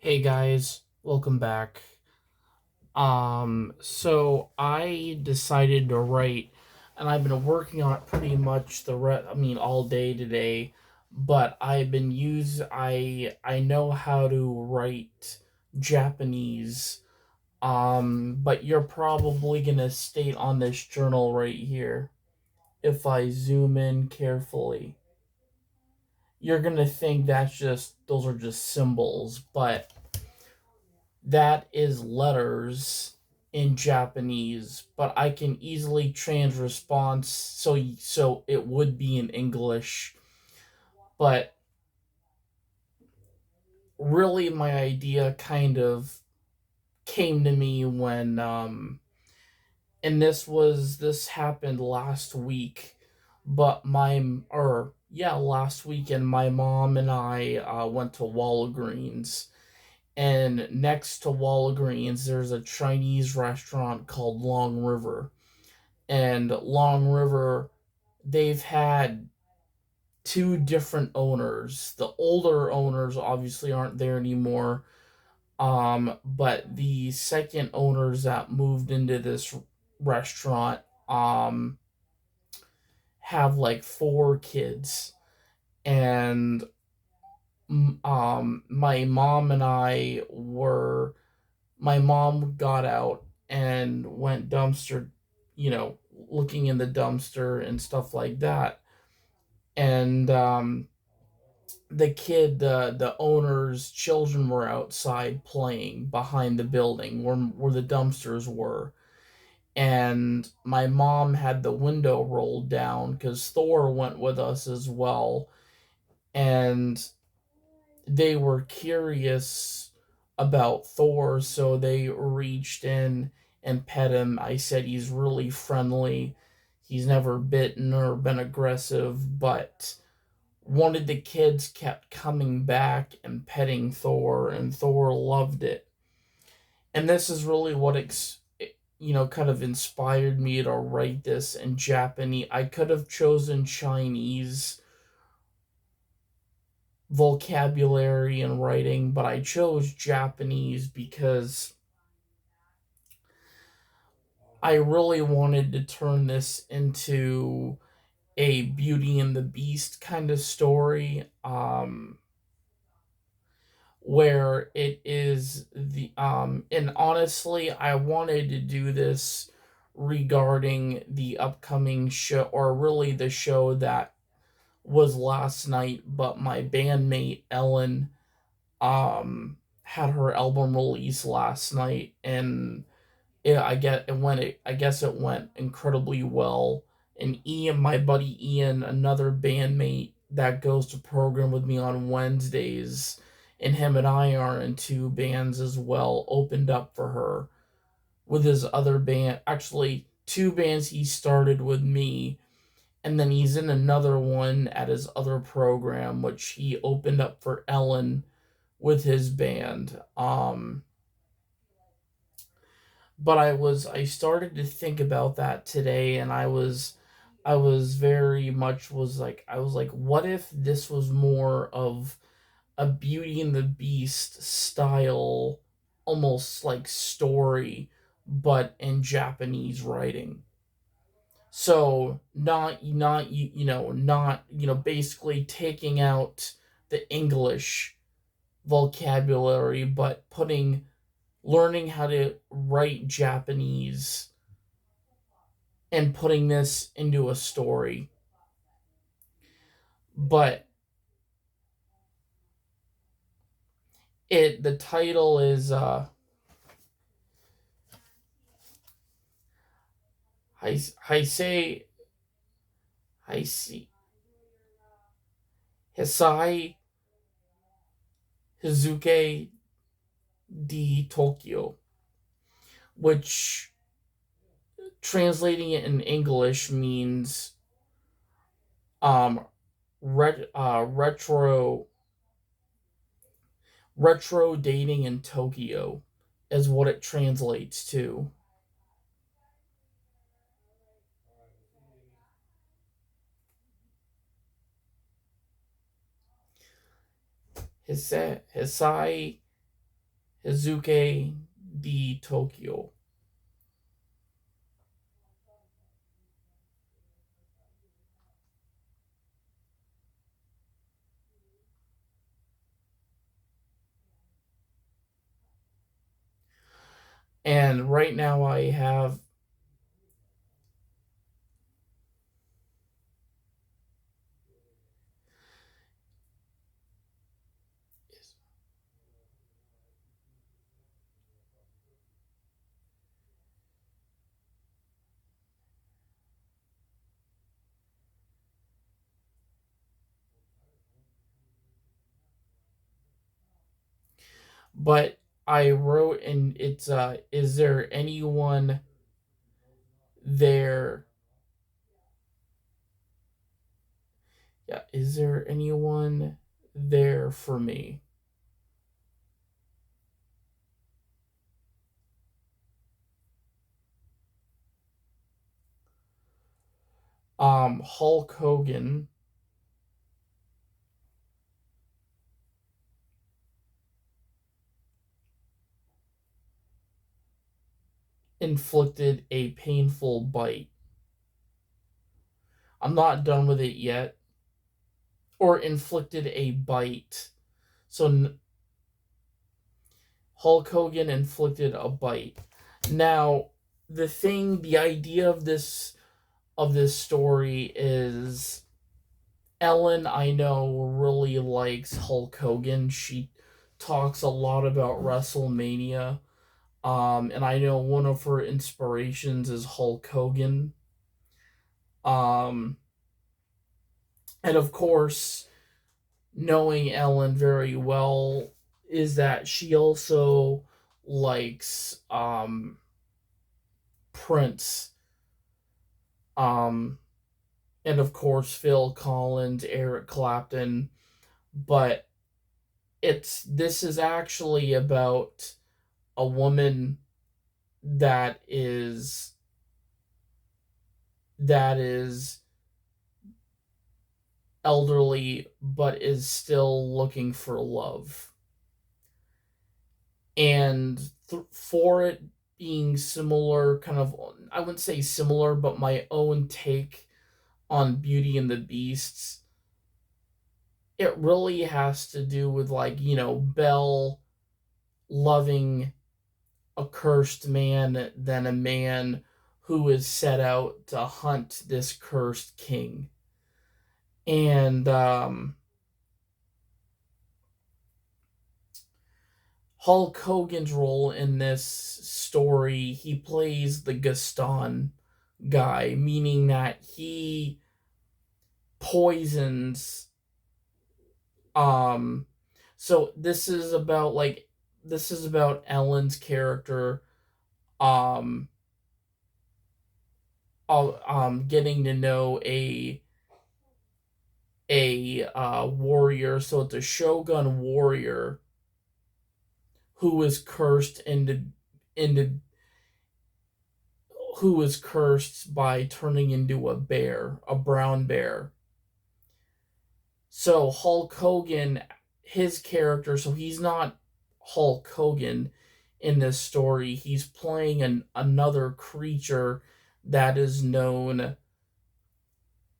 Hey guys, welcome back. So I decided to write, and I've been working on it pretty much all day today. But I know how to write Japanese. But you're probably gonna state on this journal right here. If I zoom in carefully, you're gonna think those are just symbols, but that is letters in Japanese, but I can easily trans response so it would be in English. But really my idea kind of came to me when and this happened last week, but my or yeah, last weekend my mom and I went to Walgreens. And next to Walgreens, there's a Chinese restaurant called Long River. And Long River, they've had two different owners. The older owners obviously aren't there anymore. But the second owners that moved into this restaurant um have like four kids. And my mom and I were my mom got out and went looking in the dumpster and stuff like that. And the owner's children were outside playing behind the building where the dumpsters were. And my mom had the window rolled down because Thor went with us as well. And they were curious about Thor, so they reached in and pet him. I said he's really friendly. He's never bitten or been aggressive, but one of the kids kept coming back and petting Thor, and Thor loved it. And this is really kind of inspired me to write this in Japanese. I could have chosen Chinese vocabulary and writing, but I chose Japanese because I really wanted to turn this into a Beauty and the Beast kind of story, where it is and honestly, I wanted to do this regarding the upcoming show, or really the show that was last night, but my bandmate Ellen had her album release last night, and I guess it went incredibly well. And Ian, my buddy Ian, another bandmate that goes to program with me on Wednesdays, and him and I are in two bands as well, opened up for her with his other band. Actually, two bands he started with me, and then he's in another one at his other program, which he opened up for Ellen with his band. But I started to think about that today, and I was very much was like I was like, what if this was more of a Beauty and the Beast style, almost like story, but in Japanese writing. So not basically taking out the English vocabulary, but putting learning how to write Japanese and putting this into a story. But the title is Heisei Heisei Heisei Hidzuke di Tokyo, which translating it in English means um retro dating in Tokyo is what it translates to. Hisai Hidzuke di Tokyo. And right now I have, but I wrote, and it's is there anyone there? Yeah, is there anyone there for me? Hulk Hogan inflicted a painful bite. I'm not done with it yet. Or inflicted a bite. So Hulk Hogan inflicted a bite. Now, the idea of this story is Ellen, I know, really likes Hulk Hogan. She talks a lot about WrestleMania. And I know one of her inspirations is Hulk Hogan. Um, and of course, knowing Ellen very well, is that she also likes Prince, um, and of course Phil Collins, Eric Clapton. But this is actually about a woman that is elderly but is still looking for love. And for it being similar, kind of, I wouldn't say similar, but my own take on Beauty and the Beasts, it really has to do with, like, Belle loving a cursed man than a man who is set out to hunt this cursed king. And Hulk Hogan's role in this story, he plays the Gaston guy, meaning that he poisons. um so this is about Ellen's character, um getting to know a warrior. So it's a shogun warrior who is cursed into who is cursed by turning into a bear, a brown bear. So Hulk Hogan, his character, so he's not Hulk Hogan in this story. He's playing another creature that is known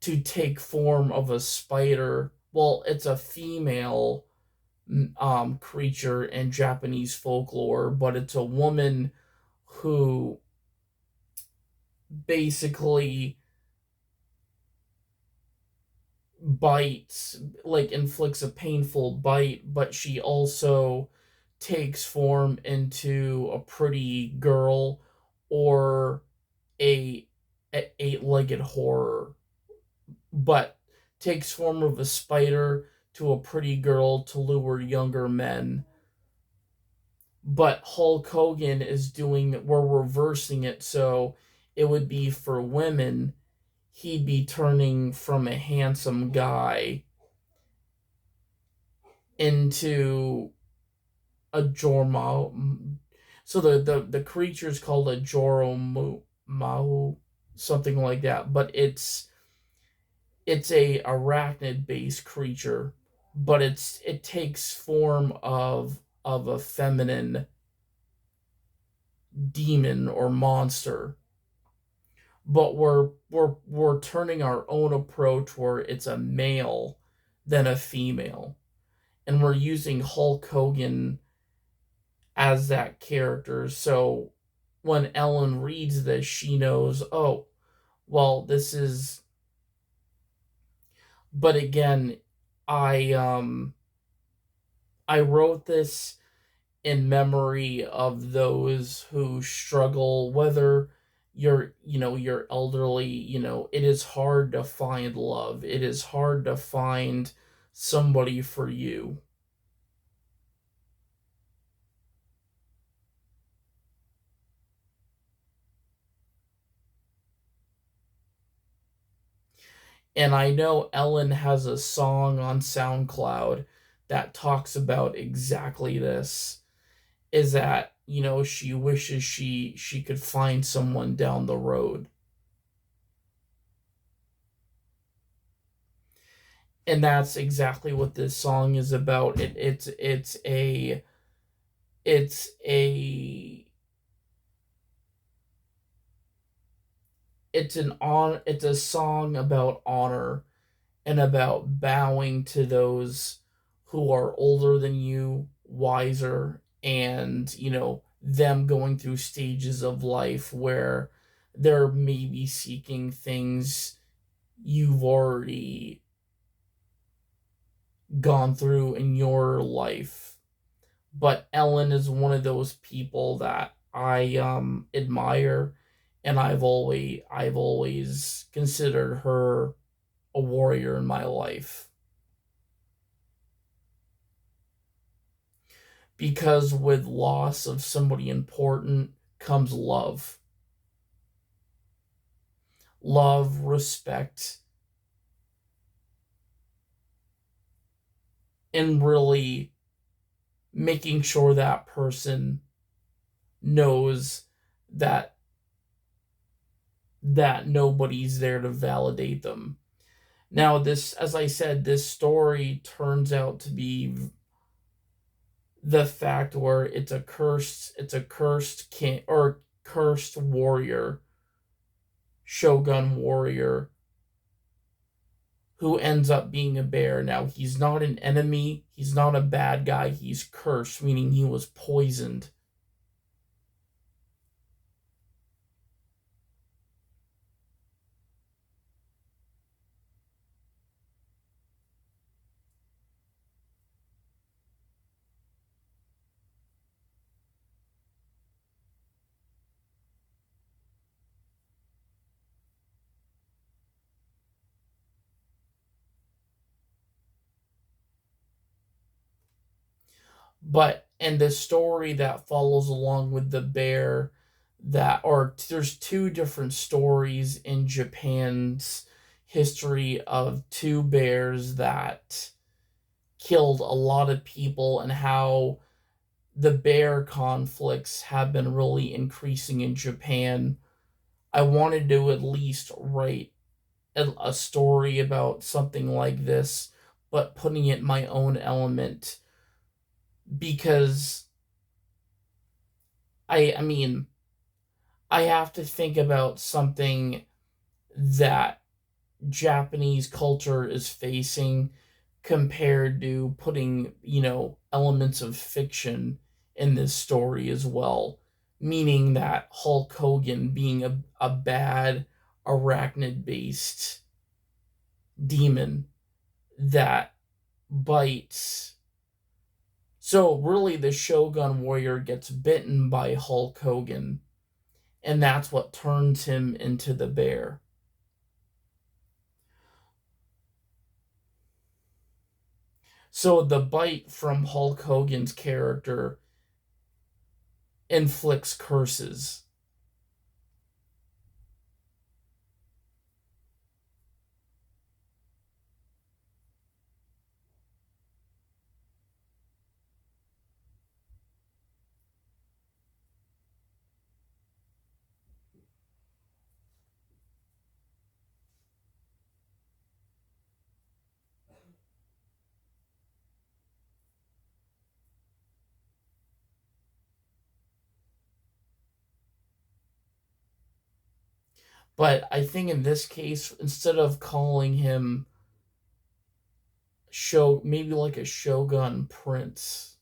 to take form of a spider. Well, it's a female creature in Japanese folklore, but it's a woman who basically bites, like inflicts a painful bite, but she also takes form into a pretty girl or a eight-legged horror, but takes form of a spider to a pretty girl to lure younger men. But Hulk Hogan is we're reversing it, so it would be for women. He'd be turning from a handsome guy into a Jorma. So the creature is called a Joromahu, something like that. But it's a arachnid based creature, but it takes form of a feminine demon or monster, but we're turning our own approach where it's a male than a female, and we're using Hulk Hogan as that character. So when Ellen reads this, she knows, oh, well, this is. But again, I I wrote this in memory of those who struggle, whether you're elderly. It is hard to find love. It is hard to find somebody for you. And I know Ellen has a song on SoundCloud that talks about exactly this, is that she wishes she could find someone down the road. And that's exactly what this song is about. It's a it's a song about honor and about bowing to those who are older than you, wiser, and them going through stages of life where they're maybe seeking things you've already gone through in your life. But Ellen is one of those people that I admire, and I've always considered her a warrior in my life, because with loss of somebody important comes love, respect, and really making sure that person knows that nobody's there to validate them. Now, this, as I said, this story turns out to be the fact where it's a cursed king or cursed warrior, shogun warrior, who ends up being a bear. Now, he's not an enemy, he's not a bad guy, he's cursed, meaning he was poisoned. But and the story that follows along with the bear, that or there's two different stories in Japan's history of two bears that killed a lot of people, and how the bear conflicts have been really increasing in Japan. I wanted to at least write a story about something like this, but putting it in my own element, because I mean, I have to think about something that Japanese culture is facing, compared to putting, elements of fiction in this story as well. Meaning that Hulk Hogan being a bad arachnid based demon that bites. So really, the Shogun Warrior gets bitten by Hulk Hogan, and that's what turns him into the bear. So the bite from Hulk Hogan's character inflicts curses. But I think in this case, instead of calling him maybe like a Shogun Prince.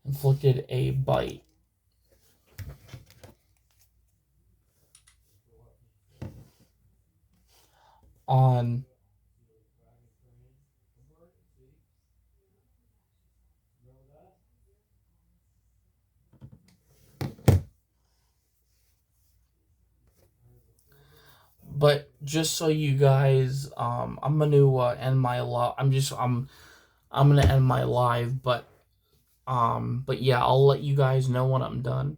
Inflicted a bite on. But just so you guys, I'm gonna end my live. I'm gonna end my live, but yeah, I'll let you guys know when I'm done.